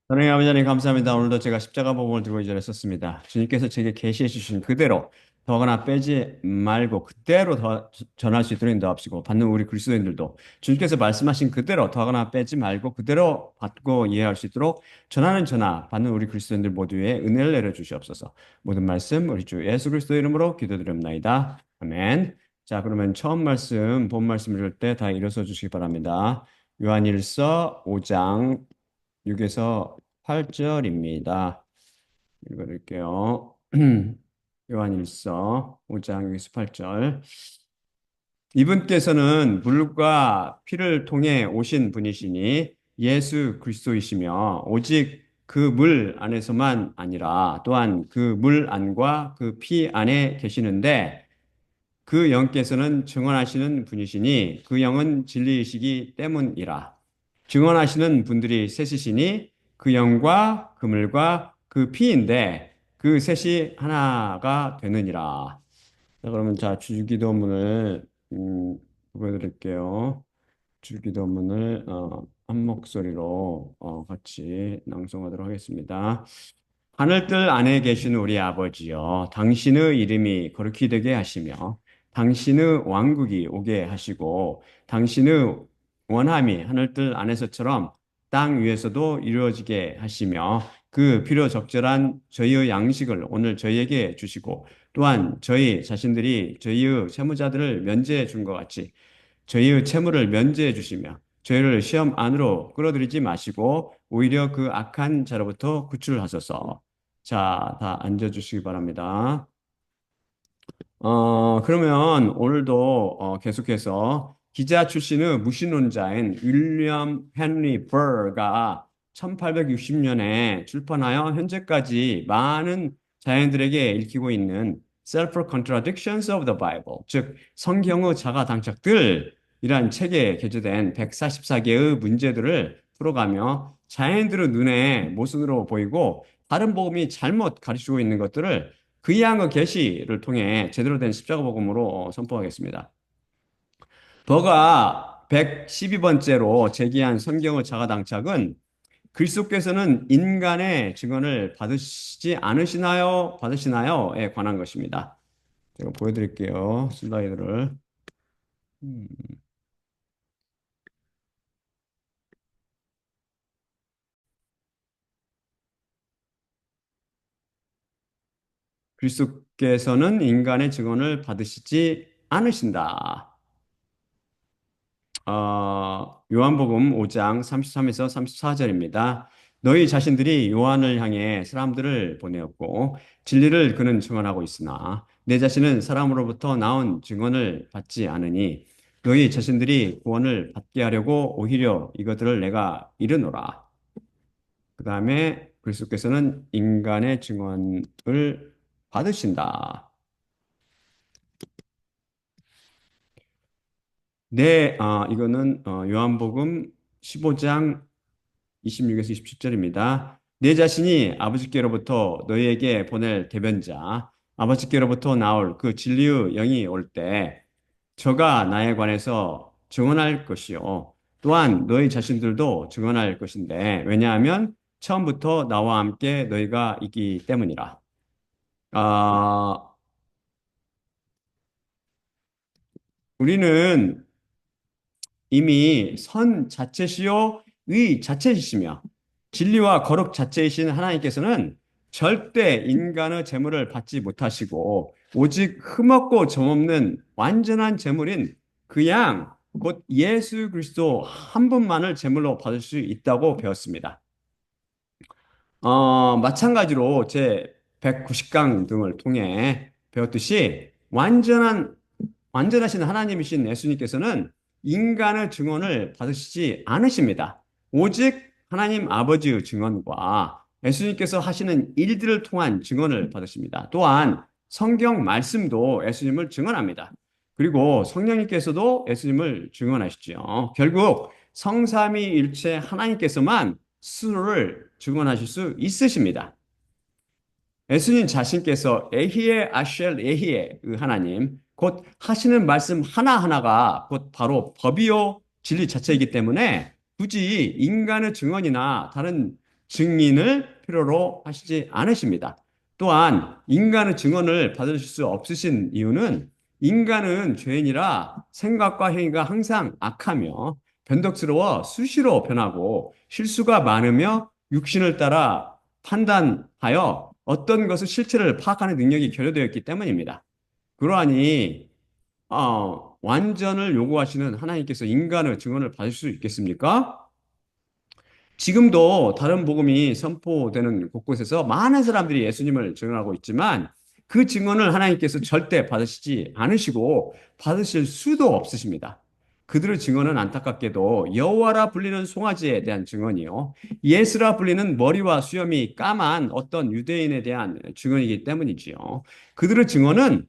하나님 아버지 하나님 감사합니다. 오늘도 제가 십자가 복음을 들고 이 자리에 섰습니다. 주님께서 제게 계시해 주신 그대로 더하거나 빼지 말고 그대로 더 전할 수 있도록 인도하시고 받는 우리 그리스도인들도 주님께서 말씀하신 그대로 더하거나 빼지 말고 그대로 받고 이해할 수 있도록 전하는 전하 받는 우리 그리스도인들 모두의 은혜를 내려 주시옵소서. 모든 말씀 우리 주 예수 그리스도의 이름으로 기도드립나이다. 아멘. 자, 그러면 처음 말씀 본 말씀 읽을 때 다 일어서 주시기 바랍니다. 요한일서 5장 6에서 8절입니다. 읽어드릴게요. 요한일서 5장 6에서 8절. 이분께서는 물과 피를 통해 오신 분이시니 예수 그리스도이시며 오직 그 물 안에서만 아니라 또한 그 물 안과 그 피 안에 계시는데 그 영께서는 증언하시는 분이시니 그 영은 진리이시기 때문이라. 증언하시는 분들이 셋이시니 그 영과 그 물과 그 피인데 그 셋이 하나가 되느니라. 자, 그러면 자 주기도문을 보여드릴게요. 주기도문을 한 목소리로 같이 낭송하도록 하겠습니다. 하늘들 안에 계신 우리 아버지여, 당신의 이름이 거룩히 되게 하시며, 당신의 왕국이 오게 하시고, 당신의 원함이 하늘들 안에서처럼 땅 위에서도 이루어지게 하시며, 그 필요 적절한 저희의 양식을 오늘 저희에게 주시고, 또한 저희 자신들이 저희의 채무자들을 면제해 준 것 같이, 저희의 채무를 면제해 주시며, 저희를 시험 안으로 끌어들이지 마시고, 오히려 그 악한 자로부터 구출하소서. 자, 다 앉아주시기 바랍니다. 그러면 오늘도 계속해서 기자 출신의 무신론자인 윌리엄 헨리 버가 1860년에 출판하여 현재까지 많은 자연들에게 읽히고 있는 Self Contradictions of the Bible, 즉 성경의 자가당착들이란 책에 게재된 144개의 문제들을 풀어가며 자연들의 눈에 모순으로 보이고 다른 복음이 잘못 가르치고 있는 것들을 그 양의 계시를 통해 제대로 된 십자가 복음으로 선포하겠습니다. 버가 112번째로 제기한 성경의 자가당착은 그리스도께서는 인간의 증언을 받으시지 않으시나요? 받으시나요?에 관한 것입니다. 제가 보여드릴게요. 슬라이드를. 음, 그리스도께서는 인간의 증언을 받으시지 않으신다. 요한복음 5장 33에서 34절입니다. 너희 자신들이 요한을 향해 사람들을 보내었고 진리를 그는 증언하고 있으나 내 자신은 사람으로부터 나온 증언을 받지 않으니 너희 자신들이 구원을 받게 하려고 오히려 이것들을 내가 이르노라. 그 다음에 그리스도께서는 인간의 증언을 받으신다. 네, 이거는 요한복음 15장 26에서 27절입니다. 내 자신이 아버지께로부터 너희에게 보낼 대변자, 아버지께로부터 나올 그 진리의 영이 올 때, 저가 나에 관해서 증언할 것이요. 또한 너희 자신들도 증언할 것인데, 왜냐하면 처음부터 나와 함께 너희가 있기 때문이라. 아, 우리는 이미 선 자체시요 의 자체이시며 진리와 거룩 자체이신 하나님께서는 절대 인간의 재물을 받지 못하시고 오직 흠없고 점없는 완전한 재물인 그 양, 곧 예수 그리스도 한 분만을 재물로 받을 수 있다고 배웠습니다. 마찬가지로 제 190강 등을 통해 배웠듯이 완전하신 하나님이신 예수님께서는 인간의 증언을 받으시지 않으십니다. 오직 하나님 아버지의 증언과 예수님께서 하시는 일들을 통한 증언을 받으십니다. 또한 성경 말씀도 예수님을 증언합니다. 그리고 성령님께서도 예수님을 증언하시죠. 결국 성삼위일체 하나님께서만 스스로를 증언하실 수 있으십니다. 예수님 자신께서 에히에 아쉘 에히에 의 하나님, 곧 하시는 말씀 하나하나가 곧 바로 법이요 진리 자체이기 때문에 굳이 인간의 증언이나 다른 증인을 필요로 하시지 않으십니다. 또한 인간의 증언을 받으실 수 없으신 이유는 인간은 죄인이라 생각과 행위가 항상 악하며 변덕스러워 수시로 변하고 실수가 많으며 육신을 따라 판단하여 어떤 것을 실체를 파악하는 능력이 결여되어 있기 때문입니다. 그러하니 완전을 요구하시는 하나님께서 인간의 증언을 받을 수 있겠습니까? 지금도 다른 복음이 선포되는 곳곳에서 많은 사람들이 예수님을 증언하고 있지만 그 증언을 하나님께서 절대 받으시지 않으시고 받으실 수도 없으십니다. 그들의 증언은 안타깝게도 여호와라 불리는 송아지에 대한 증언이요. 예스라 불리는 머리와 수염이 까만 어떤 유대인에 대한 증언이기 때문이지요. 그들의 증언은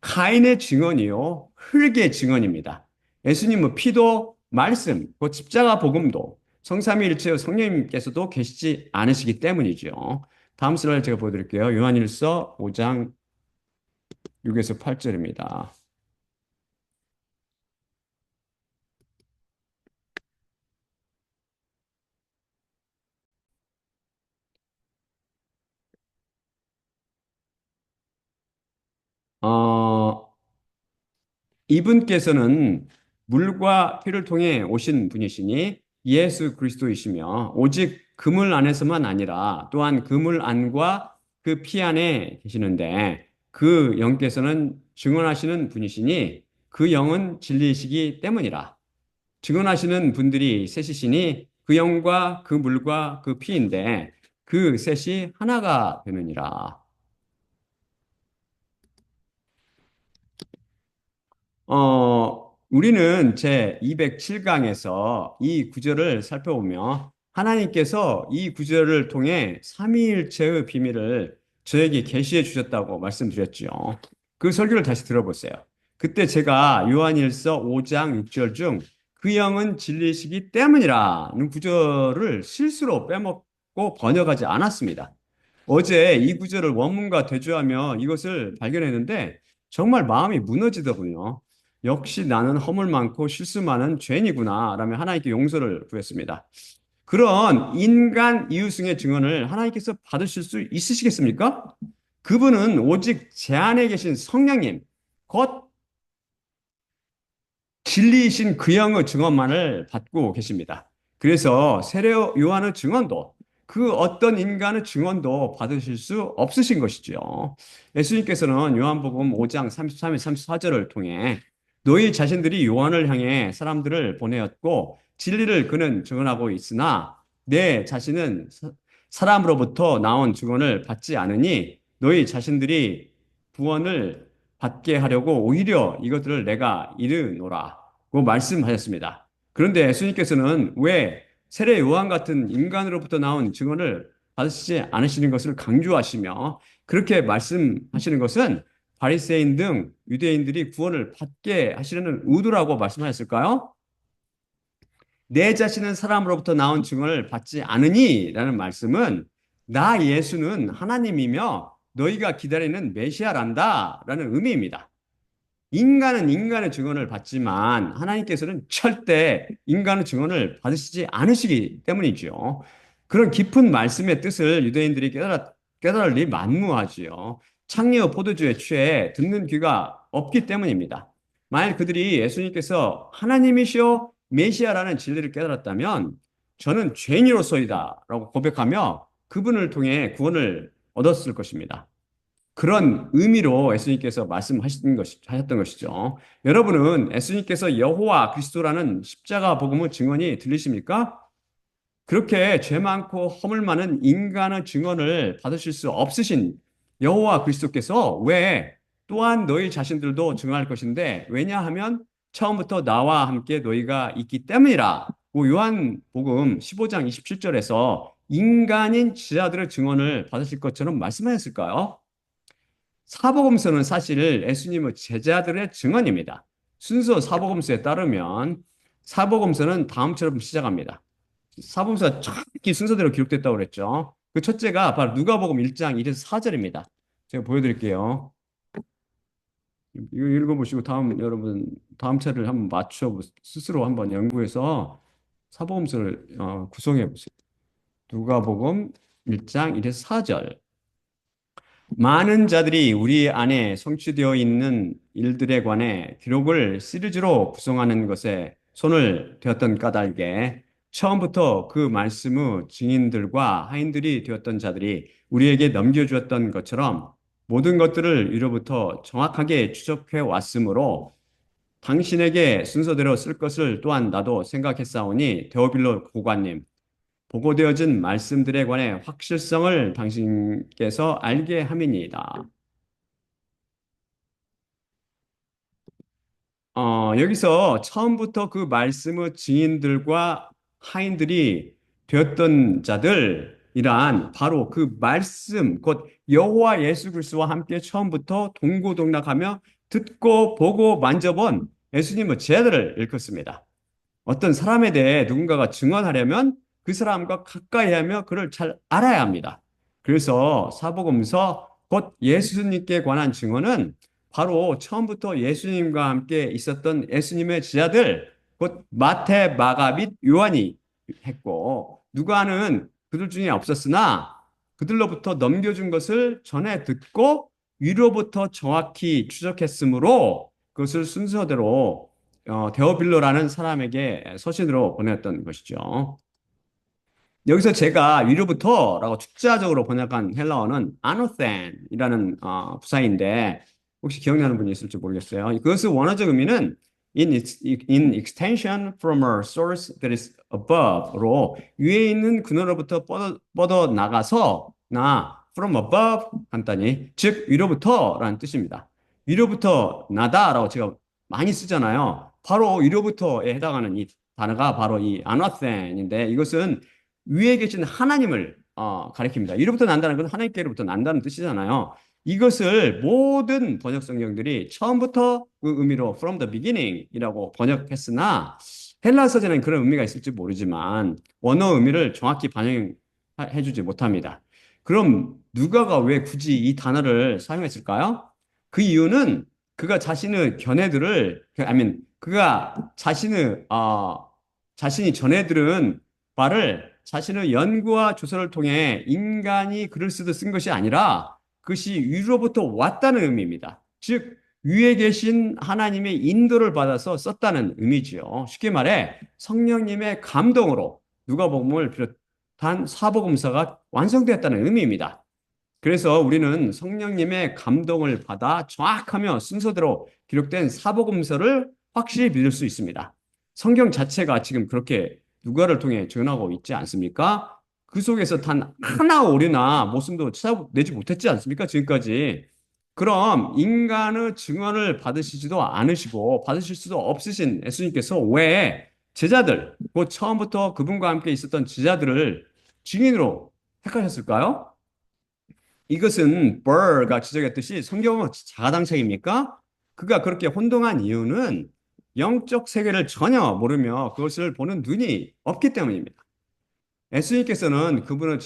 가인의 증언이요. 흙의 증언입니다. 예수님의 피도 말씀, 그 십자가 복음도 성삼위일체 성령님께서도 계시지 않으시기 때문이죠. 다음 슬라이드 제가 보여드릴게요. 요한일서 5장 6에서 8절입니다. 어, 이분께서는 물과 피를 통해 오신 분이시니 예수 그리스도이시며 오직 그물 안에서만 아니라 또한 그물 안과 그 피 안에 계시는데 그 영께서는 증언하시는 분이시니 그 영은 진리이시기 때문이라. 증언하시는 분들이 셋이시니 그 영과 그 물과 그 피인데 그 셋이 하나가 되느니라. 우리는 제 207강에서 이 구절을 살펴보며 하나님께서 이 구절을 통해 삼위일체의 비밀을 저에게 계시해 주셨다고 말씀드렸죠. 그 설교를 다시 들어보세요. 그때 제가 요한일서 5장 6절 중 그 영은 진리시기 때문이라는 구절을 실수로 빼먹고 번역하지 않았습니다. 어제 이 구절을 원문과 대조하며 이것을 발견했는데 정말 마음이 무너지더군요. 역시 나는 허물 많고 실수 많은 죄인이구나 라며 하나님께 용서를 구했습니다. 그런 인간 이유승의 증언을 하나님께서 받으실 수 있으시겠습니까? 그분은 오직 제 안에 계신 성령님, 곧 진리이신 그 영의 증언만을 받고 계십니다. 그래서 세례 요한의 증언도 그 어떤 인간의 증언도 받으실 수 없으신 것이죠. 예수님께서는 요한복음 5장 33절 34절을 통해 너희 자신들이 요한을 향해 사람들을 보내었고 진리를 그는 증언하고 있으나 내 자신은 사람으로부터 나온 증언을 받지 않으니 너희 자신들이 구원을 받게 하려고 오히려 이것들을 내가 이르노라고 말씀하셨습니다. 그런데 예수님께서는 왜 세례 요한 같은 인간으로부터 나온 증언을 받으시지 않으시는 것을 강조하시며 그렇게 말씀하시는 것은 바리새인 등 유대인들이 구원을 받게 하시려는 의도라고 말씀하셨을까요? 내 자신은 사람으로부터 나온 증언을 받지 않으니라는 말씀은 나 예수는 하나님이며 너희가 기다리는 메시아란다라는 의미입니다. 인간은 인간의 증언을 받지만 하나님께서는 절대 인간의 증언을 받으시지 않으시기 때문이죠. 그런 깊은 말씀의 뜻을 유대인들이 깨달을 리 만무하지요. 창녀 포도주에 취해 듣는 귀가 없기 때문입니다. 만일 그들이 예수님께서 하나님이시오 메시아라는 진리를 깨달았다면 저는 죄인으로서이다 라고 고백하며 그분을 통해 구원을 얻었을 것입니다. 그런 의미로 예수님께서 하셨던 것이죠. 여러분은 예수님께서 여호와 그리스도라는 십자가 복음의 증언이 들리십니까? 그렇게 죄 많고 허물 많은 인간의 증언을 받으실 수 없으신 여호와 그리스도께서 왜 또한 너희 자신들도 증언할 것인데 왜냐하면 처음부터 나와 함께 너희가 있기 때문이라. 요한복음 15장 27절에서 인간인 지자들의 증언을 받으실 것처럼 말씀하셨을까요? 사복음서는 사실 예수님의 제자들의 증언입니다. 순서 사복음서에 따르면 사복음서는 다음처럼 시작합니다. 사복음서가 정확히 순서대로 기록됐다고 그랬죠. 그 첫째가 바로 누가복음 1장 1에서 4절입니다. 제가 보여드릴게요. 이거 읽어보시고 여러분 다음 차를 한번 스스로 한번 연구해서 사복음서를 구성해 보세요. 누가복음 1장 1에서 4절. 많은 자들이 우리 안에 성취되어 있는 일들에 관해 기록을 시리즈로 구성하는 것에 손을 대었던 까닭에 처음부터 그 말씀의 증인들과 하인들이 되었던 자들이 우리에게 넘겨주었던 것처럼 모든 것들을 위로부터 정확하게 추적해 왔으므로 당신에게 순서대로 쓸 것을 또한 나도 생각했사오니 데오빌로 고관님, 보고되어진 말씀들에 관해 확실성을 당신께서 알게 함이니이다. 여기서 처음부터 그 말씀의 증인들과 하인들이 되었던 자들이란 바로 그 말씀, 곧 여호와 예수 그리스도와 함께 처음부터 동고동락하며 듣고 보고 만져본 예수님의 제자들을 일컫습니다. 어떤 사람에 대해 누군가가 증언하려면 그 사람과 가까이 하며 그를 잘 알아야 합니다. 그래서 사복음서 곧 예수님께 관한 증언은 바로 처음부터 예수님과 함께 있었던 예수님의 제자들, 곧 마태, 마가 및 요한이 했고, 누가는 그들 중에 없었으나 그들로부터 넘겨준 것을 전해 듣고 위로부터 정확히 추적했으므로 그것을 순서대로 데오빌로라는 사람에게 서신으로 보냈던 것이죠. 여기서 제가 위로부터라고 축자적으로 번역한 헬라어는 아노센이라는 부사인데 혹시 기억나는 분이 있을지 모르겠어요. 그것의 원어적 의미는 in extension from a source that is above로 위에 있는 근원으로부터 뻗어 나가서 from above 간단히 즉 위로부터라는 뜻입니다. 위로부터 나다라고 제가 많이 쓰잖아요. 바로 위로부터에 해당하는 이 단어가 바로 이 아노센인데 이것은 위에 계신 하나님을 가리킵니다. 이로부터 난다는 건 하나님께로부터 난다는 뜻이잖아요. 이것을 모든 번역 성경들이 처음부터 그 의미로 from the beginning이라고 번역했으나 헬라 서재는 그런 의미가 있을지 모르지만 원어 의미를 정확히 반영해주지 못합니다. 그럼 누가가 왜 굳이 이 단어를 사용했을까요? 그 이유는 그가 자신의 견해들을, 그가 자신이 전해 들은 바를 자신의 연구와 조사를 통해 인간이 글을 쓰듯 쓴 것이 아니라 그것이 위로부터 왔다는 의미입니다. 즉, 위에 계신 하나님의 인도를 받아서 썼다는 의미지요. 쉽게 말해 성령님의 감동으로 누가복음을 비롯한 사복음서가 완성되었다는 의미입니다. 그래서 우리는 성령님의 감동을 받아 정확하며 순서대로 기록된 사복음서를 확실히 믿을 수 있습니다. 성경 자체가 지금 그렇게 누가를 통해 전하고 있지 않습니까? 그 속에서 단 하나 오류나 모순도 찾아내지 못했지 않습니까? 지금까지. 그럼 인간의 증언을 받으시지도 않으시고 받으실 수도 없으신 예수님께서 왜 제자들, 그 처음부터 그분과 함께 있었던 제자들을 증인으로 택하셨을까요? 이것은 버가 지적했듯이 성경은 자가당착입니까? 그가 그렇게 혼동한 이유는 영적 세계를 전혀 모르며 그것을 보는 눈이 없기 때문입니다. 예수님께서는 그분의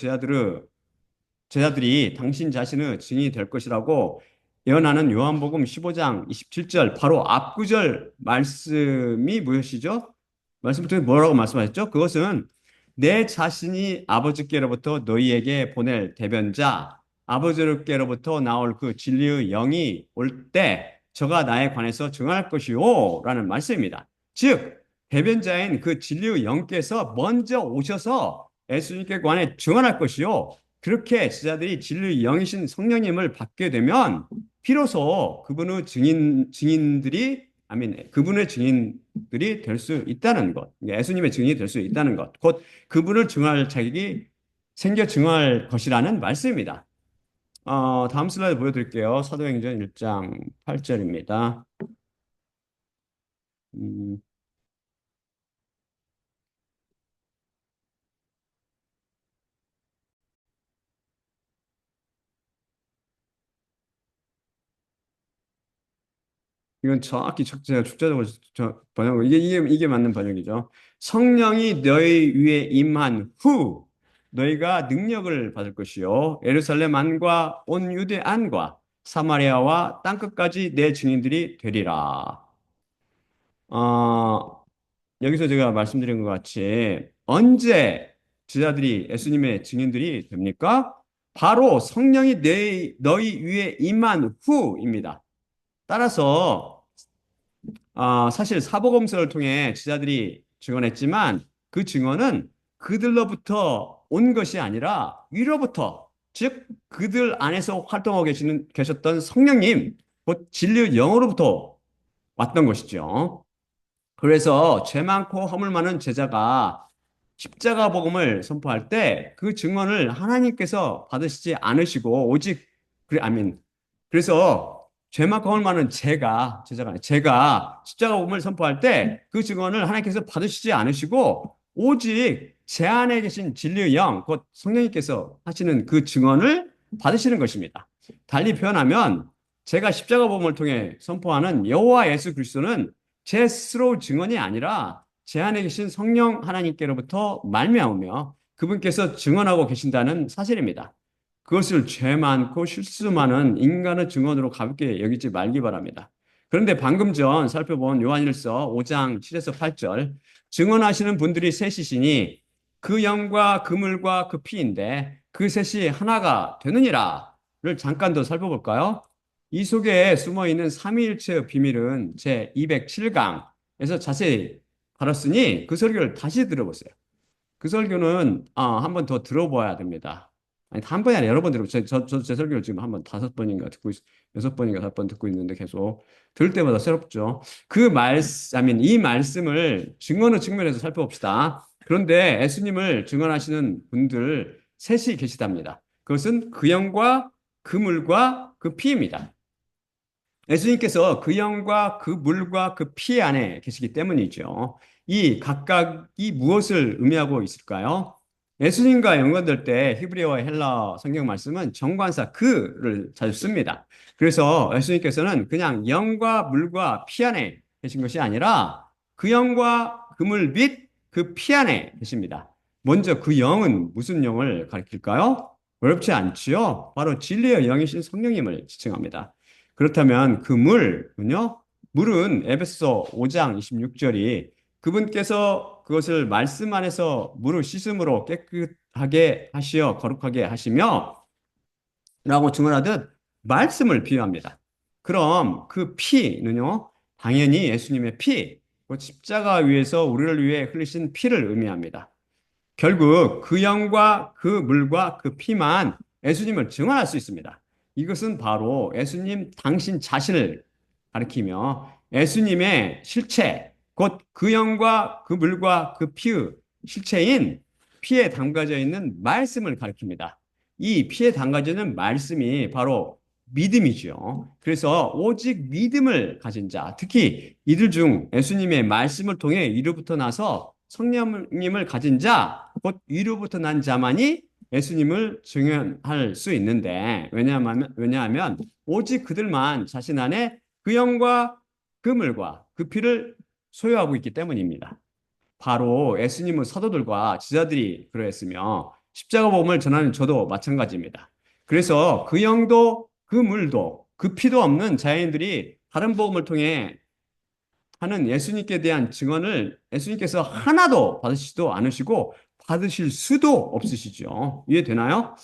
제자들이 당신 자신의 증인이 될 것이라고 예언하는 요한복음 15장 27절 바로 앞구절 말씀이 무엇이죠? 말씀을 통해 뭐라고 말씀하셨죠? 그것은 내 자신이 아버지께로부터 너희에게 보낼 대변자 아버지께로부터 나올 그 진리의 영이 올 때 저가 나에 관해서 증언할 것이요 라는 말씀입니다. 즉 대변자인 그 진리의 영께서 먼저 오셔서 예수님께 관해 증언할 것이요. 그렇게 제자들이 진리의 영이신 성령님을 받게 되면 비로소 그분의 증인들이 될 수 있다는 것, 예수님의 증인이 될 수 있다는 것, 곧 그분을 증언할 자격이 생겨 증언할 것이라는 말씀입니다. 다음 슬라이드 보여드릴게요. 사도행전 1장 8절입니다. 이건 정확히 제가 축자적으로 번역, 이게 맞는 번역이죠. 성령이 너희 위에 임한 후, 너희가 능력을 받을 것이요. 예루살렘 안과 온 유대 안과 사마리아와 땅끝까지 내 증인들이 되리라. 여기서 제가 말씀드린 것 같이 언제 제자들이 예수님의 증인들이 됩니까? 바로 성령이 너희 위에 임한 후입니다. 따라서 사실 사복음서를 통해 제자들이 증언했지만 그 증언은 그들로부터 온 것이 아니라 위로부터, 즉 그들 안에서 활동하고 계셨던 성령님, 곧 진리의 영으로부터 왔던 것이죠. 그래서 죄 많고 허물 많은 제자가 십자가 복음을 선포할 때 그 증언을 하나님께서 받으시지 않으시고 오직 그래서 죄 많고 허물 많은 제가 십자가 복음을 선포할 때 그 증언을 하나님께서 받으시지 않으시고 오직 제 안에 계신 진리의 영, 곧 성령님께서 하시는 그 증언을 받으시는 것입니다. 달리 표현하면 제가 십자가 복음을 통해 선포하는 여호와 예수 그리스도는 제 스스로 증언이 아니라 제 안에 계신 성령 하나님께로부터 말미암으며 그분께서 증언하고 계신다는 사실입니다. 그것을 죄 많고 실수 많은 인간의 증언으로 가볍게 여기지 말기 바랍니다. 그런데 방금 전 살펴본 요한일서 5장 7에서 8절 증언하시는 분들이 셋이시니 그 영과 그 물과 그 피인데 그 셋이 하나가 되느니라를 잠깐 더 살펴볼까요? 이 속에 숨어 있는 삼위일체의 비밀은 제 207강에서 자세히 다뤘으니 그 설교를 다시 들어보세요. 그 설교는 한 번 더 들어봐야 됩니다. 아니, 한 번이 아니라 여러 번 들어보세요. 제 설교를 지금 한 번 5번인가 듣고 6번인가 7번 듣고 있는데 계속 들을 때마다 새롭죠. 이 말씀을 증언의 측면에서 살펴봅시다. 그런데 예수님을 증언하시는 분들 셋이 계시답니다. 그것은 그 영과 그 물과 그 피입니다. 예수님께서 그 영과 그 물과 그 피 안에 계시기 때문이죠. 이 각각이 무엇을 의미하고 있을까요? 예수님과 연관될 때 히브리어와 헬라 성경 말씀은 정관사 그를 자주 씁니다. 그래서 예수님께서는 그냥 영과 물과 피 안에 계신 것이 아니라 그 영과 그 물 및 그 피 안에 계십니다. 먼저 그 영은 무슨 영을 가리킬까요? 어렵지 않지요? 바로 진리의 영이신 성령님을 지칭합니다. 그렇다면 그 물은요? 물은 에베소 5장 26절이 그분께서 그것을 말씀 안에서 물을 씻음으로 깨끗하게 하시어 거룩하게 하시며 라고 증언하듯 말씀을 비유합니다. 그럼 그 피는요? 당연히 예수님의 피, 곧 십자가 위에서 우리를 위해 흘리신 피를 의미합니다. 결국 그 영과 그 물과 그 피만 예수님을 증언할 수 있습니다. 이것은 바로 예수님 당신 자신을 가리키며 예수님의 실체, 곧 그 영과 그 물과 그 피의 실체인 피에 담가져 있는 말씀을 가리킵니다. 이 피에 담가져 있는 말씀이 바로 믿음이죠. 그래서 오직 믿음을 가진 자, 특히 이들 중 예수님의 말씀을 통해 이로부터 나서 성령님을 가진 자, 곧 위로부터 난 자만이 예수님을 증언할 수 있는데, 왜냐하면 오직 그들만 자신 안에 그 영과 그 물과 그 피를 소유하고 있기 때문입니다. 바로 예수님은 사도들과 지자들이 그러했으며, 십자가 복음을 전하는 저도 마찬가지입니다. 그래서 그 영도 그 물도 그 피도 없는 자연인들이 다른 복음을 통해 하는 예수님께 대한 증언을 예수님께서 하나도 받으시지도 않으시고 받으실 수도 없으시죠. 이해되나요?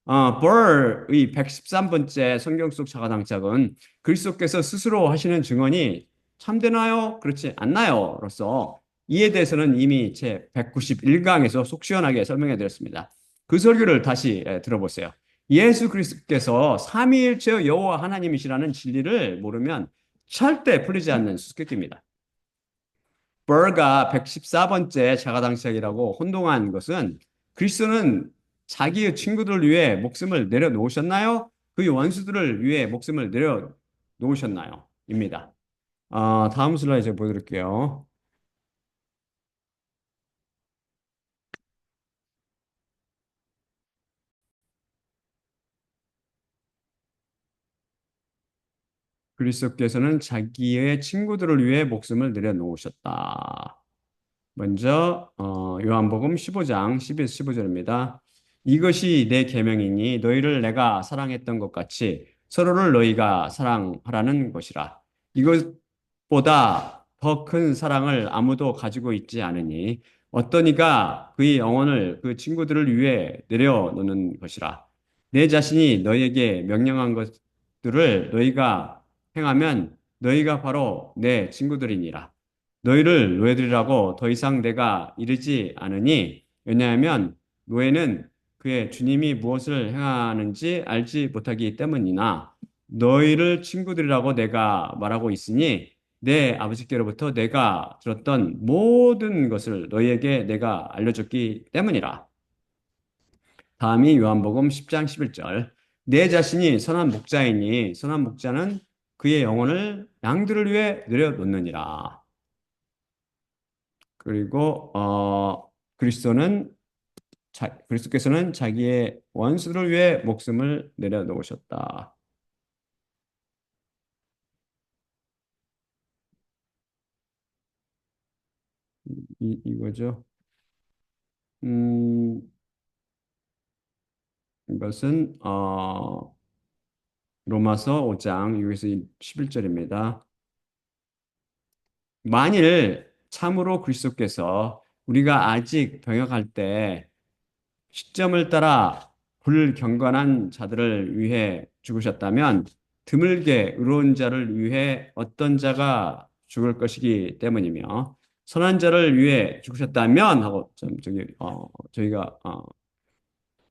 벌의 113번째 성경 속 자가당착은 그리스도께서 스스로 하시는 증언이 참되나요? 그렇지 않나요? 로서 이에 대해서는 이미 제 191강에서 속 시원하게 설명해 드렸습니다. 그 설교를 다시 들어보세요. 예수 그리스도께서 삼위일체의 여호와 하나님이시라는 진리를 모르면 절대 풀리지 않는 수수께끼입니다. 버가 114번째 자가당착이라고 혼동한 것은 그리스도는 자기의 친구들을 위해 목숨을 내려놓으셨나요? 그 원수들을 위해 목숨을 내려놓으셨나요? 입니다. 다음 슬라이드 제가 보여드릴게요. 그리스도께서는 자기의 친구들을 위해 목숨을 내려놓으셨다. 먼저 요한복음 15장 12에서 15절입니다. 이것이 내 계명이니 너희를 내가 사랑했던 것 같이 서로를 너희가 사랑하라는 것이라. 이것보다 더 큰 사랑을 아무도 가지고 있지 않으니 어떤 이가 그의 영혼을 그 친구들을 위해 내려놓는 것이라. 내 자신이 너희에게 명령한 것들을 너희가 행하면 너희가 바로 내 친구들이니라. 너희를 노예들이라고 더 이상 내가 이르지 않으니 왜냐하면 노예는 그의 주님이 무엇을 행하는지 알지 못하기 때문이나 너희를 친구들이라고 내가 말하고 있으니 내 아버지께로부터 내가 들었던 모든 것을 너희에게 내가 알려줬기 때문이라. 다음이 요한복음 10장 11절. 내 자신이 선한 목자이니 선한 목자는 그의 영혼을 양들을 위해 내려놓느니라. 그리고 그리스도께서는 자기의 원수를 위해 목숨을 내려놓으셨다. 이거죠. 음, 이것은 로마서 5장 6에서 11절입니다. 만일 참으로 그리스도께서 우리가 아직 병역할 때 시점을 따라 불경건한 자들을 위해 죽으셨다면 드물게 의로운 자를 위해 어떤 자가 죽을 것이기 때문이며 선한 자를 위해 죽으셨다면 하고 좀 저희가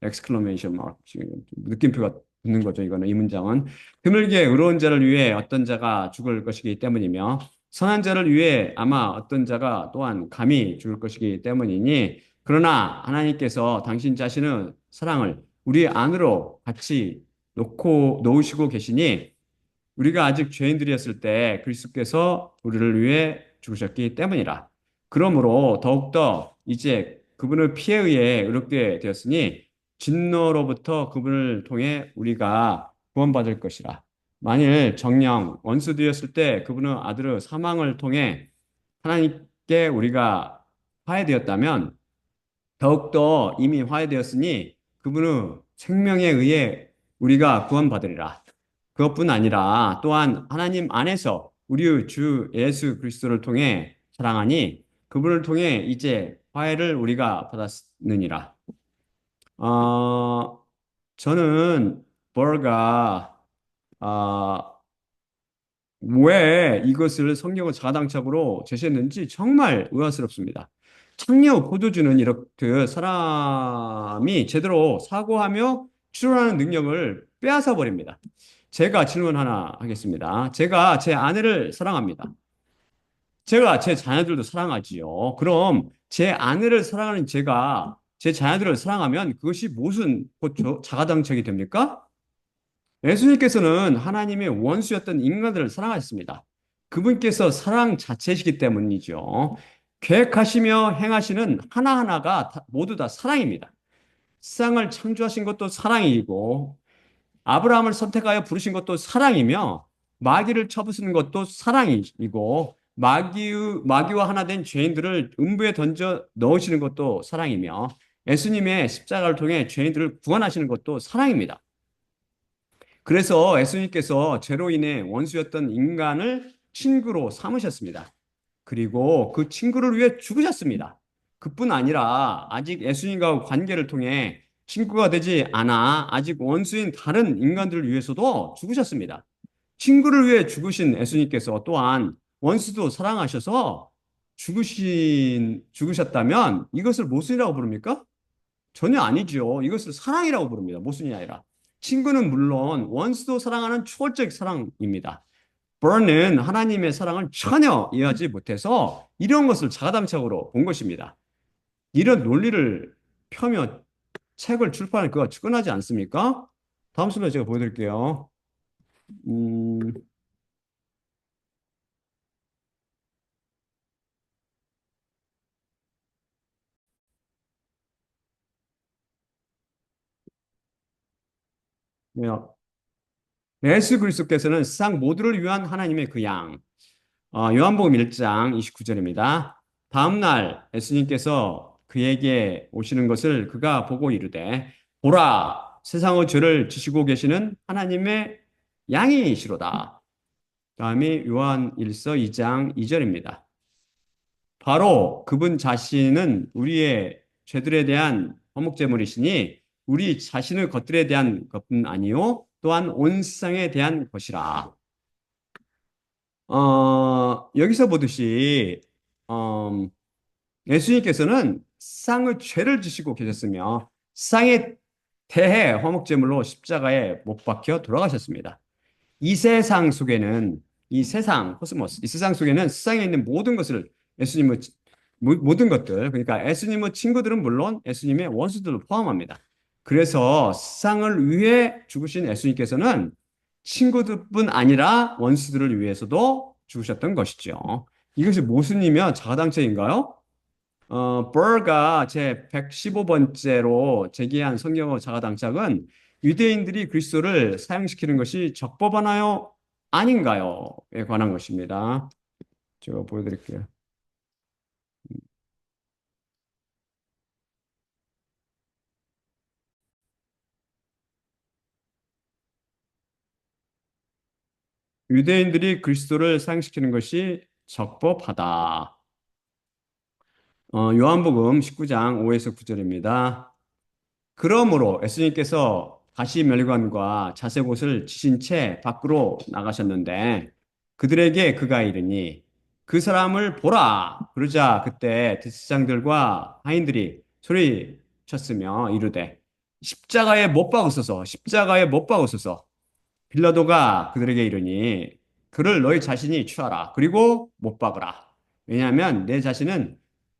엑스클로메이션 마크 지금 느낌표가 붙는 거죠. 이거는 이 문장은 드물게 의로운 자를 위해 어떤 자가 죽을 것이기 때문이며 선한 자를 위해 아마 어떤 자가 또한 감히 죽을 것이기 때문이니 그러나 하나님께서 당신 자신의 사랑을 우리 안으로 같이 놓고 놓으시고 계시니 우리가 아직 죄인들이었을 때 그리스도께서 우리를 위해 죽으셨기 때문이라. 그러므로 더욱더 이제 그분의 피에 의해 의롭게 되었으니 진노로부터 그분을 통해 우리가 구원받을 것이라. 만일 정령 원수되었을 때 그분의 아들의 사망을 통해 하나님께 우리가 화해되었다면 더욱더 이미 화해되었으니 그분의 생명에 의해 우리가 구원받으리라. 그것뿐 아니라 또한 하나님 안에서 우리의 주 예수 그리스도를 통해 사랑하니 그분을 통해 이제 화해를 우리가 받았느니라. 어, 저는 버가 왜 이것을 성경을 자가당착으로 제시했는지 정말 의아스럽습니다. 창녀 포도주는 이렇게 사람이 제대로 사고하며 추론하는 능력을 빼앗아 버립니다. 제가 질문 하나 하겠습니다. 제가 제 아내를 사랑합니다. 제가 제 자녀들도 사랑하지요. 그럼 제 아내를 사랑하는 제가 제 자녀들을 사랑하면 그것이 무슨 자가당착이 됩니까? 예수님께서는 하나님의 원수였던 인간들을 사랑하셨습니다. 그분께서 사랑 자체이시기 때문이죠. 계획하시며 행하시는 하나하나가 모두 다 사랑입니다. 세상을 창조하신 것도 사랑이고, 아브라함을 선택하여 부르신 것도 사랑이며, 마귀를 쳐부수는 것도 사랑이고, 마귀와 하나 된 죄인들을 음부에 던져 넣으시는 것도 사랑이며, 예수님의 십자가를 통해 죄인들을 구원하시는 것도 사랑입니다. 그래서 예수님께서 죄로 인해 원수였던 인간을 친구로 삼으셨습니다. 그리고 그 친구를 위해 죽으셨습니다. 그뿐 아니라 아직 예수님과 관계를 통해 친구가 되지 않아 아직 원수인 다른 인간들을 위해서도 죽으셨습니다. 친구를 위해 죽으신 예수님께서 또한 원수도 사랑하셔서 죽으셨다면 이것을 모순이라고 부릅니까? 전혀 아니죠. 이것을 사랑이라고 부릅니다. 모순이 아니라. 친구는 물론 원수도 사랑하는 초월적 사랑입니다. 버는 하나님의 사랑을 전혀 이해하지 못해서 이런 것을 자가당착으로 본 것입니다. 이런 논리를 펴며 책을 출판할 그가 측근하지 않습니까? 다음 슬라이드 제가 보여드릴게요. 음, 네, 예수 그리스도께서는 세상 모두를 위한 하나님의 그 양. 요한복음 1장 29절입니다. 다음 날 예수님께서 그에게 오시는 것을 그가 보고 이르되 보라 세상의 죄를 지시고 계시는 하나님의 양이시로다. 다음이 요한 1서 2장 2절입니다. 바로 그분 자신은 우리의 죄들에 대한 화목제물이시니 우리 자신의 것들에 대한 것뿐 아니요 또한 온 세상에 대한 것이라. 여기서 보듯이 음, 예수님께서는 세상의 죄를 지시고 계셨으며 세상에 대해 화목제물로 십자가에 못 박혀 돌아가셨습니다. 이 세상 속에는 이 세상 코스모스 이 세상 속에는 세상에 있는 모든 것을 예수님의 모든 것들 그러니까 예수님의 친구들은 물론 예수님의 원수들을 포함합니다. 그래서 세상을 위해 죽으신 예수님께서는 친구들뿐 아니라 원수들을 위해서도 죽으셨던 것이죠. 이것이 모순이며 자가당착인가요? 버가 제 115번째로 제기한 성경어 자가당착은 유대인들이 그리스도를 사형시키는 것이 적법하나요? 아닌가요?에 관한 것입니다. 제가 보여드릴게요. 유대인들이 그리스도를 사형시키는 것이 적법하다. 요한복음 19장 5에서 9절입니다. 그러므로 예수님께서 가시면류관과 자색옷을 지신 채 밖으로 나가셨는데 그들에게 그가 이르니 그 사람을 보라. 그러자 그때 대제사장들과 하인들이 소리쳤으며 이르되 십자가에 못 박으소서 십자가에 못 박으소서. 빌라도가 그들에게 이르니 그를 너희 자신이 취하라. 그리고 못 박으라. 왜냐하면 내 자신은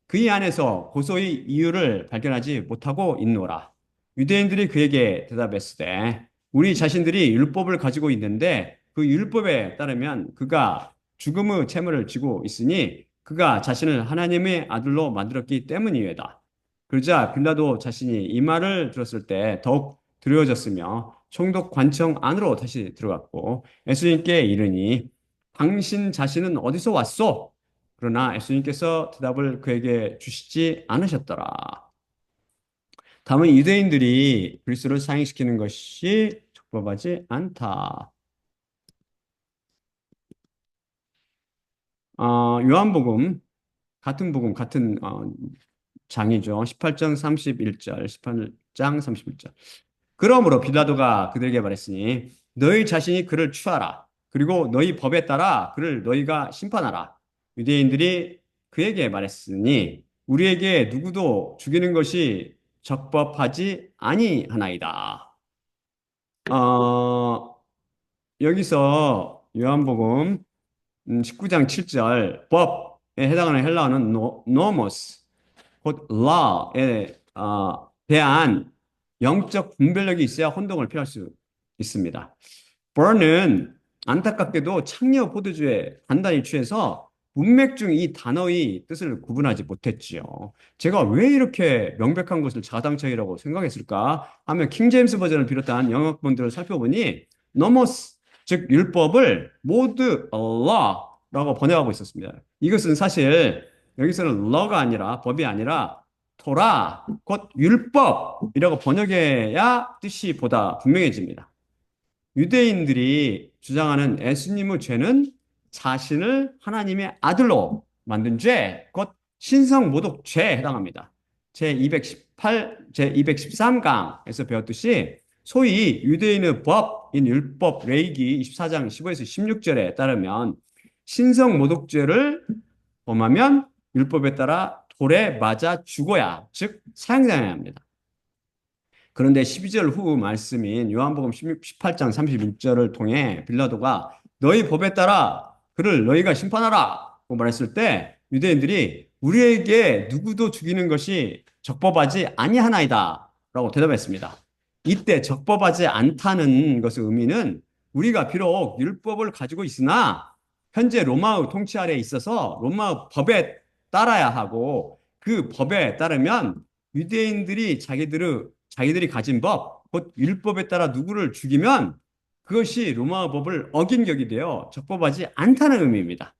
그의 안에서 고소의 이유를 발견하지 못하고 있노라. 유대인들이 그에게 대답했으되 우리 자신들이 율법을 가지고 있는데 그 율법에 따르면 그가 죽음의 채무를 지고 있으니 그가 자신을 하나님의 아들로 만들었기 때문이외다. 그러자 빌라도 자신이 이 말을 들었을 때 더욱 두려워졌으며 총독 관청 안으로 다시 들어갔고 예수님께 이르니 당신 자신은 어디서 왔소? 그러나 예수님께서 대답을 그에게 주시지 않으셨더라. 다만 유대인들이 그리스도를 사형시키는 것이 적법하지 않다. 요한복음 같은 복음 같은 장이죠. 18장 31절, 18장 31절. 그러므로 빌라도가 그들에게 말했으니 너희 자신이 그를 취하라. 그리고 너희 법에 따라 그를 너희가 심판하라. 유대인들이 그에게 말했으니 우리에게 누구도 죽이는 것이 적법하지 아니하나이다. 어, 여기서 요한복음 19장 7절 법에 해당하는 헬라어는 노모스 곧 law에 대한 영적 분별력이 있어야 혼동을 피할 수 있습니다. 버는 안타깝게도 창녀 포도주에 단단히 취해서 문맥 중 이 단어의 뜻을 구분하지 못했지요. 제가 왜 이렇게 명백한 것을 자당성이라고 생각했을까 하면 킹제임스 버전을 비롯한 영어본들을 살펴보니 노모스 즉 율법을 모두 law라고 번역하고 있었습니다. 이것은 사실 여기서는 law가 아니라 법이 아니라 토라 곧 율법이라고 번역해야 뜻이 보다 분명해집니다. 유대인들이 주장하는 예수님의 죄는 자신을 하나님의 아들로 만든 죄, 곧 신성모독죄에 해당합니다. 제213강에서 배웠듯이 소위 유대인의 법인 율법 레위기 24장 15에서 16절에 따르면 신성모독죄를 범하면 율법에 따라 돌에 맞아 죽어야, 즉 사형당해야 합니다. 그런데 12절 후 말씀인 요한복음 18장 31절을 통해 빌라도가 너희 법에 따라 그를 너희가 심판하라 고 말했을 때 유대인들이 우리에게 누구도 죽이는 것이 적법하지 아니하나이다 라고 대답했습니다. 이때 적법하지 않다는 것의 의미는 우리가 비록 율법을 가지고 있으나 현재 로마의 통치 아래에 있어서 로마의 법에 따라야 하고 그 법에 따르면 유대인들이 자기들이 가진 법, 곧 율법에 따라 누구를 죽이면 그것이 로마 법을 어긴 격이 되어 적법하지 않다는 의미입니다.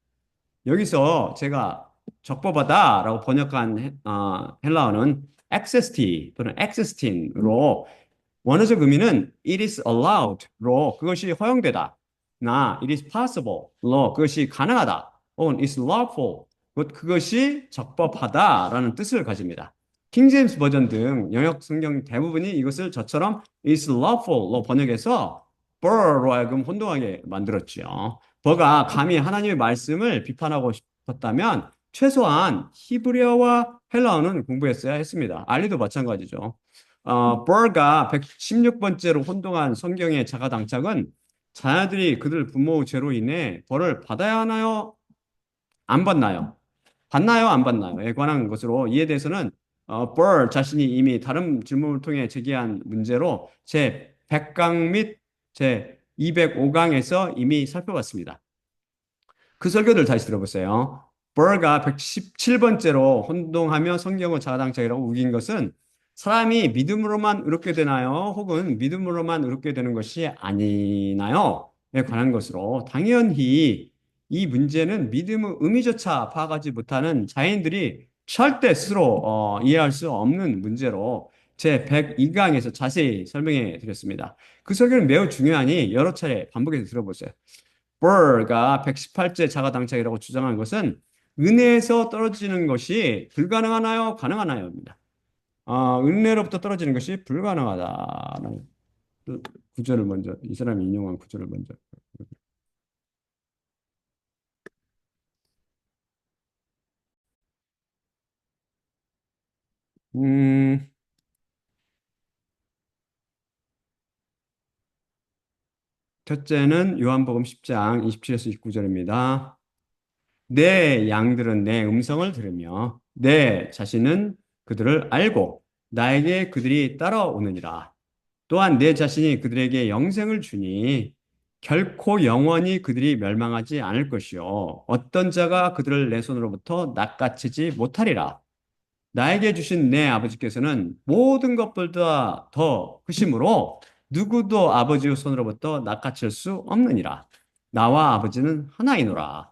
여기서 제가 적법하다라고 번역한 헬라어는 exesti 또는 existing으로 원어적 의미는 it is allowed로 그것이 허용되다. 나 it is possible로 그것이 가능하다. 혹은 it's lawful 곧 그것이 적법하다라는 뜻을 가집니다. 킹제임스 버전 등 영역 성경 대부분이 이것을 저처럼 is lawful로 번역해서 bur로 하여금 혼동하게 만들었지요. 버가 감히 하나님의 말씀을 비판하고 싶었다면 최소한 히브리어와 헬라어는 공부했어야 했습니다. 알리도 마찬가지죠. 버가 116번째로 혼동한 성경의 자가당착은 자녀들이 그들 부모 죄로 인해 벌을 받아야 하나요? 안 받나요? 받나요? 안 받나요?에 관한 것으로 이에 대해서는 벌 자신이 이미 다른 질문을 통해 제기한 문제로 제 100강 및 제 205강에서 이미 살펴봤습니다. 그 설교를 다시 들어보세요. 버가 117번째로 혼동하며 성경을 자아당착이라고 우긴 것은 사람이 믿음으로만 의롭게 되나요? 혹은 믿음으로만 의롭게 되는 것이 아니나요? 에 관한 것으로 당연히 이 문제는 믿음의 의미조차 파악하지 못하는 자연인들이 절대 스스로 이해할 수 없는 문제로 제 102강에서 자세히 설명해 드렸습니다. 그 설교는 매우 중요하니 여러 차례 반복해서 들어보세요. 버가 118제 자가당착이라고 주장한 것은 은혜에서 떨어지는 것이 불가능하나요? 가능하나요?입니다. 은혜로부터 떨어지는 것이 불가능하다는 그 구절을 먼저, 이 사람이 인용한 구절을 먼저. 음, 첫째는 요한복음 10장 27에서 29절입니다. 내 양들은 내 음성을 들으며 내 자신은 그들을 알고 나에게 그들이 따라오느니라. 또한 내 자신이 그들에게 영생을 주니 결코 영원히 그들이 멸망하지 않을 것이요 어떤 자가 그들을 내 손으로부터 낚아채지 못하리라. 나에게 주신 내 아버지께서는 모든 것보다 더 크심으로 누구도 아버지의 손으로부터 낚아챌 수 없느니라. 나와 아버지는 하나이노라.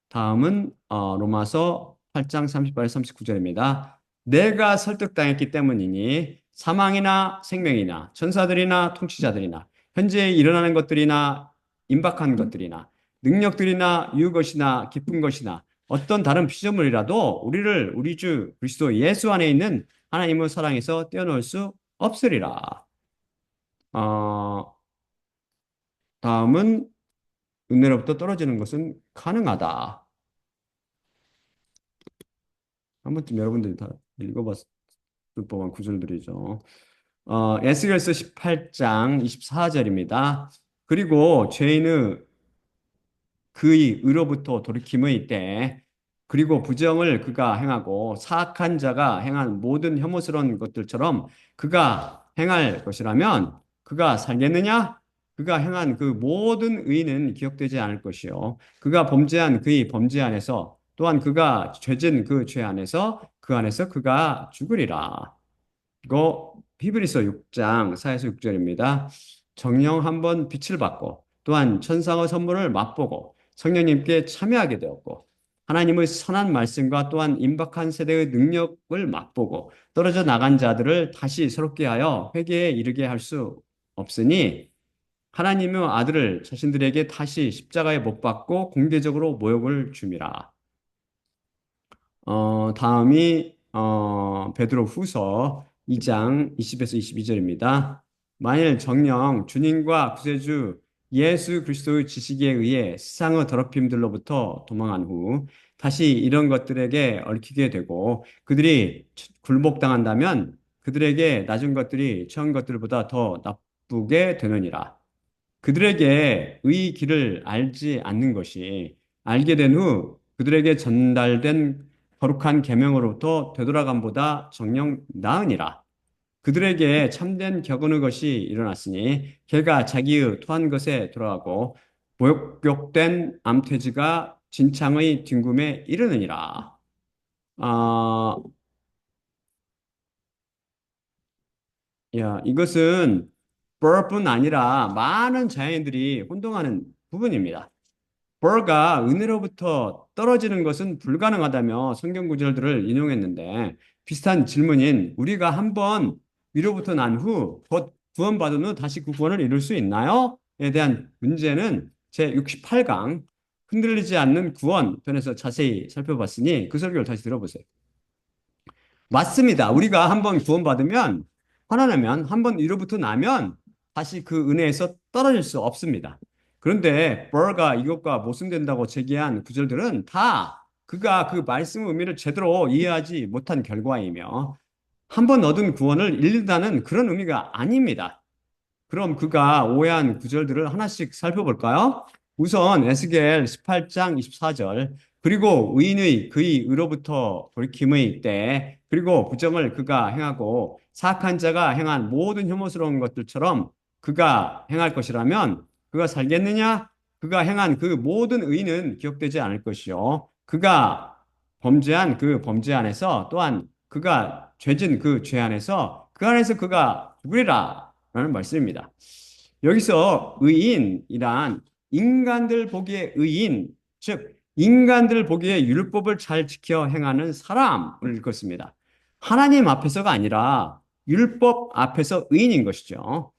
다음은 로마서 8장 38, 39절입니다. 내가 설득당했기 때문이니 사망이나 생명이나 천사들이나 통치자들이나 현재 일어나는 것들이나 임박한 것들이나 능력들이나 유것이나 깊은 것이나 어떤 다른 피조물이라도 우리를 우리 주 그리스도 예수 안에 있는 하나님의 사랑에서 떼어놓을 수 없으리라. 어, 다음은 은혜로부터 떨어지는 것은 가능하다. 한 번쯤 여러분들이 다 읽어봤을 법한 구절들이죠. 에스겔서 18장 24절입니다. 그리고 죄인의 그의 의로부터 돌이킴의 때 그리고 부정을 그가 행하고 사악한 자가 행한 모든 혐오스러운 것들처럼 그가 행할 것이라면 그가 살겠느냐? 그가 행한 그 모든 의는 기억되지 않을 것이요. 그가 범죄한 그의 범죄 안에서 또한 그가 죄진 그 죄 안에서 그 안에서 그가 죽으리라. 이거 히브리서 6장 4에서 6절입니다. 정령 한번 빛을 받고 또한 천상의 선물을 맛보고 성령님께 참여하게 되었고 하나님의 선한 말씀과 또한 임박한 세대의 능력을 맛보고 떨어져 나간 자들을 다시 새롭게 하여 회개에 이르게 할 수 없으니 하나님의 아들을 자신들에게 다시 십자가에 못 박고 공개적으로 모욕을 줌이라. 다음이 베드로 후서 2장 20에서 22절입니다. 만일 정녕 주님과 구세주 예수 그리스도의 지식에 의해 세상의 더럽힘들로부터 도망한 후 다시 이런 것들에게 얽히게 되고 그들이 굴복당한다면 그들에게 낮은 것들이 처음 것들보다 더 나쁘게 되느니라. 그들에게 의 길을 알지 않는 것이 알게 된 후 그들에게 전달된 거룩한 계명으로부터 되돌아감보다 정녕 나으니라. 그들에게 참된 격언의 것이 일어났으니 걔가 자기의 토한 것에 돌아가고 모욕된 암돼지가 진창의 뒷굼에 이르느니라. 아, 이것은 벌뿐 아니라 많은 자연인들이 혼동하는 부분입니다. 벌가 은혜로부터 떨어지는 것은 불가능하다며 성경 구절들을 인용했는데 비슷한 질문인 우리가 한번 위로부터 난 후 곧 구원받은 후 다시 그 구원을 이룰 수 있나요? 에 대한 문제는 제 68강 흔들리지 않는 구원 편에서 자세히 살펴봤으니 그 설교를 다시 들어보세요. 맞습니다. 우리가 한번 구원받으면, 하나님면 한번 위로부터 나면 다시 그 은혜에서 떨어질 수 없습니다. 그런데 버가 이것과 모순된다고 제기한 구절들은 다 그가 그 말씀 의미를 제대로 이해하지 못한 결과이며 한번 얻은 구원을 잃는다는 그런 의미가 아닙니다. 그럼 그가 오해한 구절들을 하나씩 살펴볼까요? 우선 에스겔 18장 24절 그리고 의인의 그의 의로부터 돌이킴의 때 그리고 부정을 그가 행하고 사악한 자가 행한 모든 혐오스러운 것들처럼 그가 행할 것이라면 그가 살겠느냐? 그가 행한 그 모든 의는 기억되지 않을 것이요. 그가 범죄한 그 범죄 안에서 또한 그가 죄진 그 죄 안에서 그 안에서 그가 죽으리라 라는 말씀입니다. 여기서 의인이란 인간들 보기에 의인, 즉 인간들 보기에 율법을 잘 지켜 행하는 사람을 일컫습니다. 하나님 앞에서가 아니라 율법 앞에서 의인인 것이죠.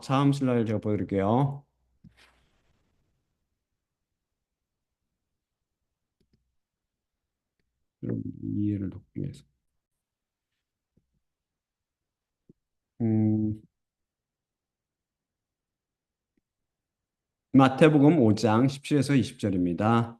다음 슬라이드 제가 보여드릴게요. 여러분 이해를 돕기 위해서. 음, 마태복음 5장 17에서 20절입니다.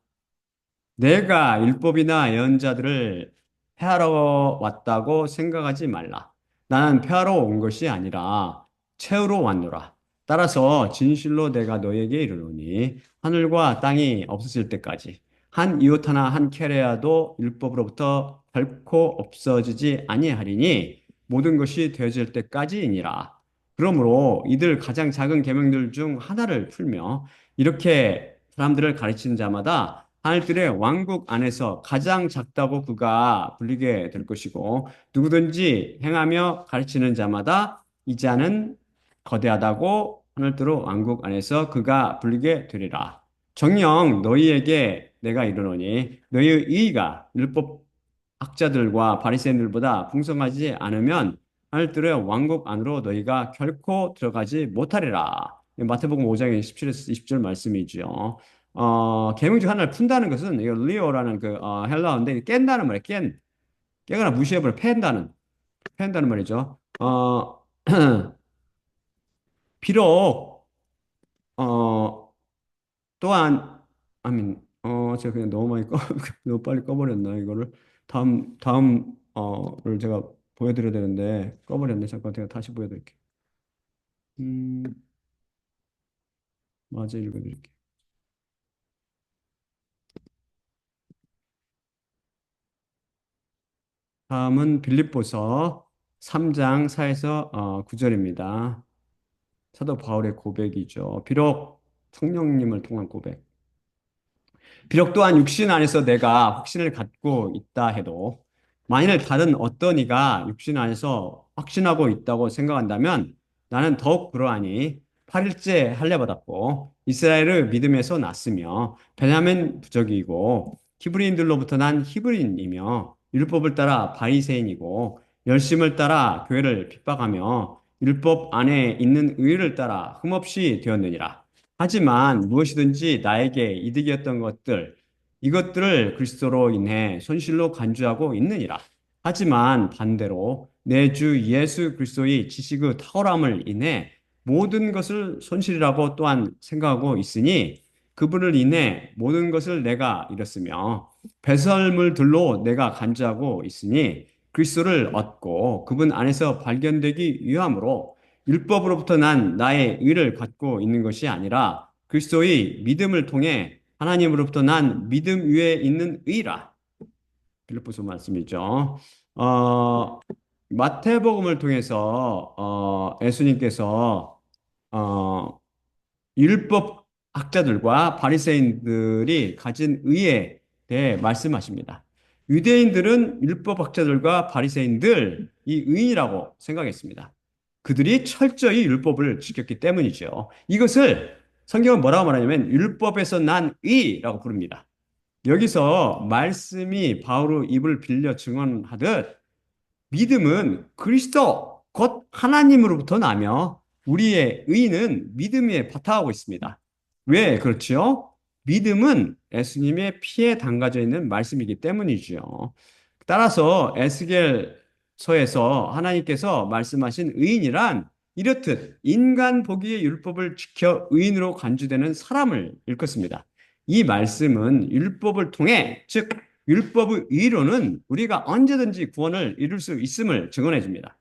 내가 율법이나 예언자들을 폐하러 왔다고 생각하지 말라. 나는 폐하러 온 것이 아니라 채우러 왔노라. 따라서 진실로 내가 너에게 이르노니 하늘과 땅이 없어질 때까지 한 이웃 하나 한 캐레아도 율법으로부터 결코 없어지지 아니하리니 모든 것이 되어질 때까지이니라. 그러므로 이들 가장 작은 계명들 중 하나를 풀며 이렇게 사람들을 가르치는 자마다 하늘들의 왕국 안에서 가장 작다고 그가 불리게 될 것이고 누구든지 행하며 가르치는 자마다 이 자는 거대하다고 하늘들의 왕국 안에서 그가 불리게 되리라. 정녕 너희에게 내가 이르노니 너희의 의의가 율법 학자들과 바리새인들보다 풍성하지 않으면 하늘들의 왕국 안으로 너희가 결코 들어가지 못하리라. 마태복음 5장 17에서 20절 말씀이죠. 계명 중 하나를 푼다는 것은 이거 리오라는 그 헬라어인데 깬다는 말이에요. 깨거나 무시해버려 팬다는 말이죠. 비록 또한 아민 제가 그냥 너무 많이 너무 빨리 꺼버렸나 이거를 다음을 제가 보여드려야 되는데 꺼버렸네. 잠깐 제가 다시 보여드릴게요. 음, 맞아 읽어드릴게요. 다음은 빌립보서 3장 4에서 9절입니다. 사도 바울의 고백이죠. 비록 성령님을 통한 고백. 비록 또한 육신 안에서 내가 확신을 갖고 있다 해도 만일 다른 어떤 이가 육신 안에서 확신하고 있다고 생각한다면 나는 더욱 그러하니 8일째 할례 받았고 이스라엘의 믿음에서 났으며 베냐민 부족이고 히브리인들로부터 난 히브리인이며 율법을 따라 바리새인이고 열심을 따라 교회를 핍박하며 율법 안에 있는 의를 따라 흠없이 되었느니라. 하지만 무엇이든지 나에게 이득이었던 것들, 이것들을 그리스도로 인해 손실로 간주하고 있느니라. 하지만 반대로 내 주 예수 그리스도의 지식의 탁월함을 인해 모든 것을 손실이라고 또한 생각하고 있으니 그분을 인해 모든 것을 내가 잃었으며 배설물들로 내가 간주하고 있으니 그리스도를 얻고 그분 안에서 발견되기 위함으로 율법으로부터 난 나의 의를 갖고 있는 것이 아니라 그리스도의 믿음을 통해 하나님으로부터 난 믿음 위에 있는 의라. 빌립보서 말씀이죠. 어, 마태복음을 통해서 예수님께서 어, 율법 학자들과 바리새인들이 가진 의에 대해 말씀하십니다. 유대인들은 율법 학자들과 바리새인들 이 의인이라고 생각했습니다. 그들이 철저히 율법을 지켰기 때문이죠. 이것을 성경은 뭐라고 말하냐면 율법에서 난 의라고 부릅니다. 여기서 말씀이 바울의 입을 빌려 증언하듯 믿음은 그리스도 곧 하나님으로부터 나며 우리의 의는 믿음에 바탕하고 있습니다. 왜 그렇지요? 믿음은 예수님의 피에 담가져 있는 말씀이기 때문이죠. 따라서 에스겔서에서 하나님께서 말씀하신 의인이란 이렇듯 인간 보기에 율법을 지켜 의인으로 간주되는 사람을 일컫습니다. 이 말씀은 율법을 통해, 즉 율법의 의로는 우리가 언제든지 구원을 이룰 수 있음을 증언해 줍니다.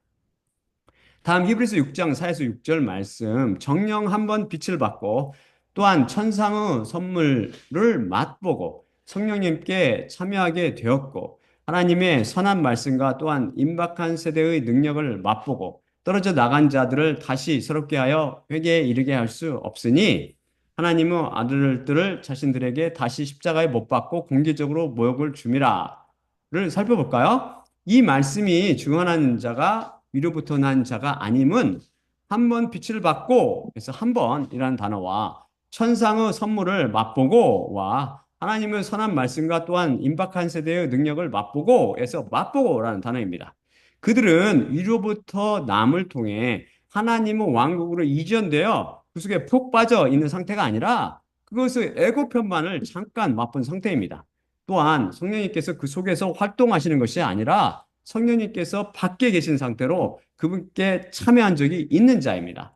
다음 히브리서 6장 4에서 6절 말씀, 정령 한번 빛을 받고 또한 천상의 선물을 맛보고 성령님께 참여하게 되었고 하나님의 선한 말씀과 또한 임박한 세대의 능력을 맛보고 떨어져 나간 자들을 다시 새롭게 하여 회개에 이르게 할 수 없으니 하나님의 아들들을 자신들에게 다시 십자가에 못 박고 공개적으로 모욕을 줌이라를 살펴볼까요? 이 말씀이 중언한 자가 위로부터 난 자가 아님은 한 번 빛을 받고 그래서 한 번이라는 단어와 천상의 선물을 맛보고와 하나님의 선한 말씀과 또한 임박한 세대의 능력을 맛보고에서 맛보고라는 단어입니다. 그들은 위로부터 남을 통해 하나님의 왕국으로 이전되어 그 속에 푹 빠져 있는 상태가 아니라 그것의 예고편만을 잠깐 맛본 상태입니다. 또한 성령님께서 그 속에서 활동하시는 것이 아니라 성령님께서 밖에 계신 상태로 그분께 참여한 적이 있는 자입니다.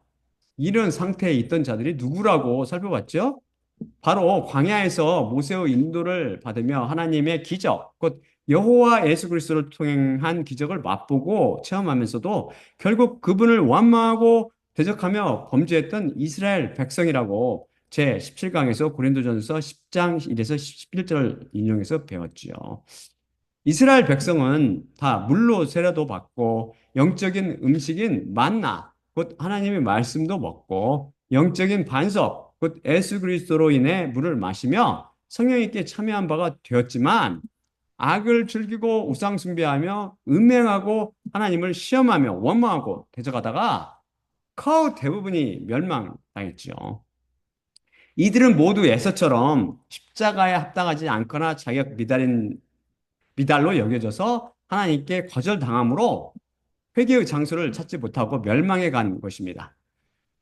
이런 상태에 있던 자들이 누구라고 살펴봤죠? 바로 광야에서 모세의 인도를 받으며 하나님의 기적, 곧 여호와 예수 그리스도를 통한 기적을 맛보고 체험하면서도 결국 그분을 완마하고 대적하며 범죄했던 이스라엘 백성이라고 제 17강에서 고린도전서 10장 1에서 11절 인용해서 배웠지요. 이스라엘 백성은 다 물로 세례도 받고 영적인 음식인 만나, 곧 하나님의 말씀도 먹고 영적인 반석, 곧 예수 그리스도로 인해 물을 마시며 성령님께 참여한 바가 되었지만 악을 즐기고 우상 숭배하며 음행하고 하나님을 시험하며 원망하고 대적하다가 거의 대부분이 멸망당했죠. 이들은 모두 에서처럼 십자가에 합당하지 않거나 자격 미달로 여겨져서 하나님께 거절당함으로 회개의 장소를 찾지 못하고 멸망해 간 것입니다.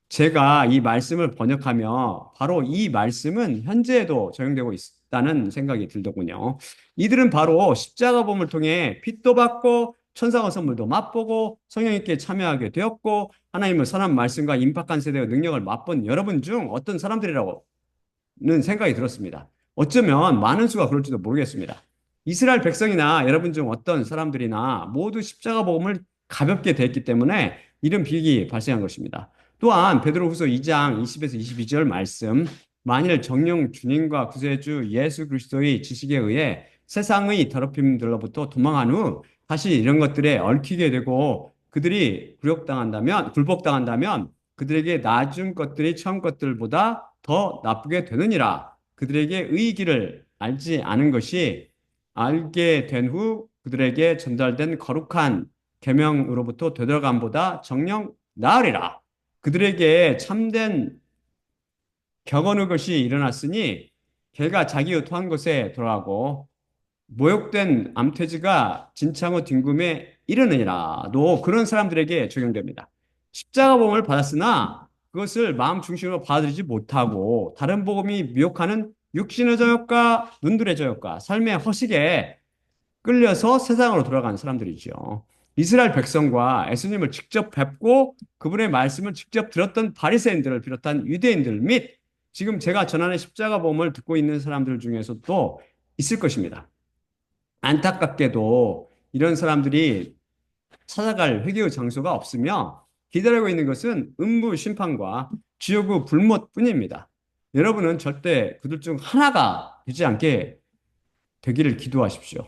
제가 이 말씀을 번역하며 바로 이 말씀은 현재에도 적용되고 있다는 생각이 들더군요. 이들은 바로 십자가 범을 통해 빛도 받고 천사가 선물도 맛보고 성령님께 참여하게 되었고 하나님의 선한 말씀과 임박한 세대의 능력을 맛본 여러분 중 어떤 사람들이라고 는 생각이 들었습니다. 어쩌면 많은 수가 그럴지도 모르겠습니다. 이스라엘 백성이나 여러분 중 어떤 사람들이나 모두 십자가 복음을 가볍게 대했기 때문에 이런 비극이 발생한 것입니다. 또한 베드로후서 2장 20에서 22절 말씀, 만일 정령 주님과 구세주 예수 그리스도의 지식에 의해 세상의 더럽힘들로부터 도망한 후 다시 이런 것들에 얽히게 되고 그들이 굴복당한다면 그들에게 낮은 것들이 처음 것들보다 더 나쁘게 되느니라. 그들에게 의 길을 알지 않은 것이 알게 된 후 그들에게 전달된 거룩한 계명으로부터 되돌아감보다 정녕 나으리라. 그들에게 참된 격언의 것이 일어났으니 걔가 자기의 토한 곳에 돌아가고 모욕된 암돼지가 진창호 뒹굼에 이르느니라도 그런 사람들에게 적용됩니다. 십자가 복음을 받았으나 그것을 마음 중심으로 받아들이지 못하고 다른 복음이 미혹하는 육신의 저욕과 눈들의 저욕과 삶의 허식에 끌려서 세상으로 돌아가는 사람들이죠. 이스라엘 백성과 예수님을 직접 뵙고 그분의 말씀을 직접 들었던 바리새인들을 비롯한 유대인들 및 지금 제가 전하는 십자가 복음을 듣고 있는 사람들 중에서도 있을 것입니다. 안타깝게도 이런 사람들이 찾아갈 회개의 장소가 없으며 기다리고 있는 것은 음부 심판과 지옥의 불못뿐입니다. 여러분은 절대 그들 중 하나가 되지 않게 되기를 기도하십시오.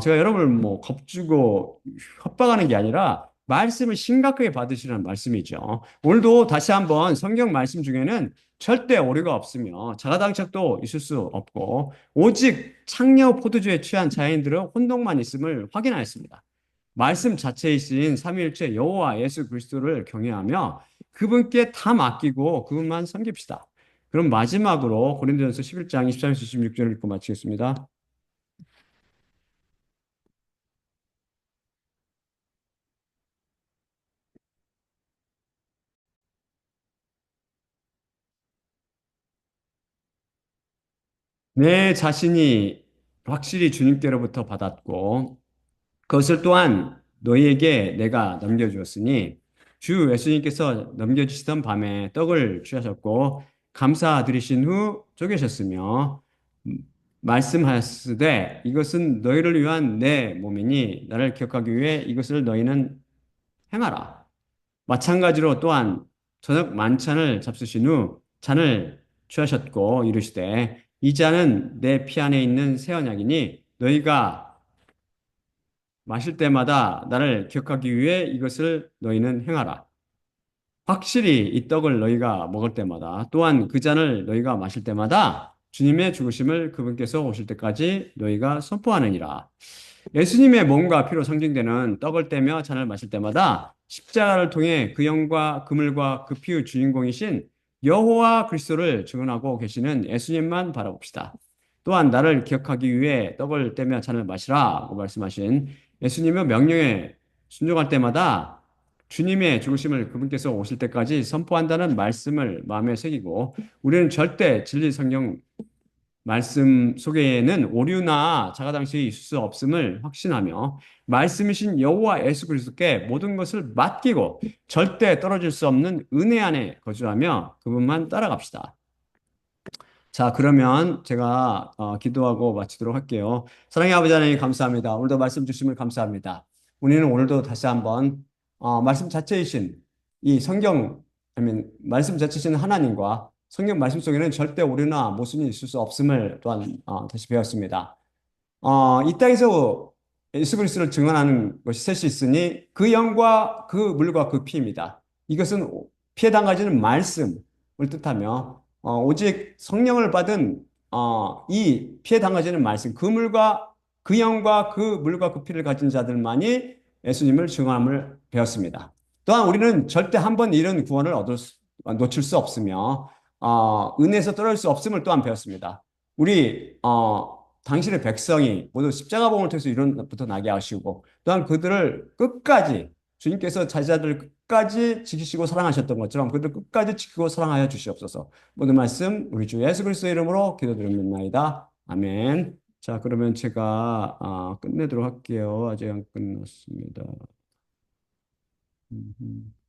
제가 여러분을 뭐 겁주고 협박하는 게 아니라 말씀을 심각하게 받으시라는 말씀이죠. 오늘도 다시 한번 성경 말씀 중에는 절대 오류가 없으며 자가당착도 있을 수 없고 오직 창녀 포도주에 취한 자인들의 혼동만 있음을 확인하였습니다. 말씀 자체이신 삼위일체 여호와 예수 그리스도를 경외하며 그분께 다 맡기고 그분만 섬깁시다. 그럼 마지막으로 고린도전서 11장 23에서 26절을 읽고 마치겠습니다. 내 자신이 확실히 주님께로부터 받았고 그것을 또한 너희에게 내가 넘겨주었으니 주 예수님께서 넘겨주시던 밤에 떡을 취하셨고 감사드리신 후 쪼개셨으며 음, 말씀하셨으되 이것은 너희를 위한 내 몸이니 나를 기억하기 위해 이것을 너희는 행하라. 마찬가지로 또한 저녁 만찬을 잡수신 후 잔을 취하셨고 이르시되 이 잔은 내 피 안에 있는 새 언약이니 너희가 마실 때마다 나를 기억하기 위해 이것을 너희는 행하라. 확실히 이 떡을 너희가 먹을 때마다 또한 그 잔을 너희가 마실 때마다 주님의 죽으심을 그분께서 오실 때까지 너희가 선포하느니라. 예수님의 몸과 피로 상징되는 떡을 떼며 잔을 마실 때마다 십자가를 통해 그 영과 그물과 그 피의 주인공이신 여호와 그리스도를 증언하고 계시는 예수님만 바라봅시다. 또한 나를 기억하기 위해 떡을 떼며 잔을 마시라고 말씀하신 예수님의 명령에 순종할 때마다 주님의 죽으심을 그분께서 오실 때까지 선포한다는 말씀을 마음에 새기고 우리는 절대 진리 성경 말씀 속에는 오류나 자가당식이 있을 수 없음을 확신하며 말씀이신 여호와 예수 그리스도께 모든 것을 맡기고 절대 떨어질 수 없는 은혜 안에 거주하며 그분만 따라갑시다. 자, 그러면 제가 기도하고 마치도록 할게요. 사랑의 아버지 하나님 감사합니다. 오늘도 말씀 주심을 감사합니다. 우리는 오늘도 다시 한번 말씀 자체이신 이 성경, 말씀 자체이신 하나님과 성경 말씀 속에는 절대 오류나 모순이 있을 수 없음을 또한 다시 배웠습니다. 이 땅에서 예수 그리스도를 증언하는 것이 셋이 있으니 그 영과 그 물과 그 피입니다. 이것은 피해 당하지는 말씀을 뜻하며 오직 성령을 받은 이 피해 당하지는 말씀 그 물과 그 영과 그 물과 그 피를 가진 자들만이 예수님을 증언함을 배웠습니다. 또한 우리는 절대 한 번 이런 구원을 놓칠 수 없으며 은혜에서 떨어질 수 없음을 또한 배웠습니다. 우리 당신의 백성이 모두 십자가 복음을 통해서 이론부터 나게 하시고 또한 그들을 끝까지 주님께서 자기자들을 끝까지 지키시고 사랑하셨던 것처럼 그들을 끝까지 지키고 사랑하여 주시옵소서. 모든 말씀 우리 주 예수 그리스도의 이름으로 기도드립니다. 아멘. 자, 그러면 제가 끝내도록 할게요. 아직 안 끝났습니다.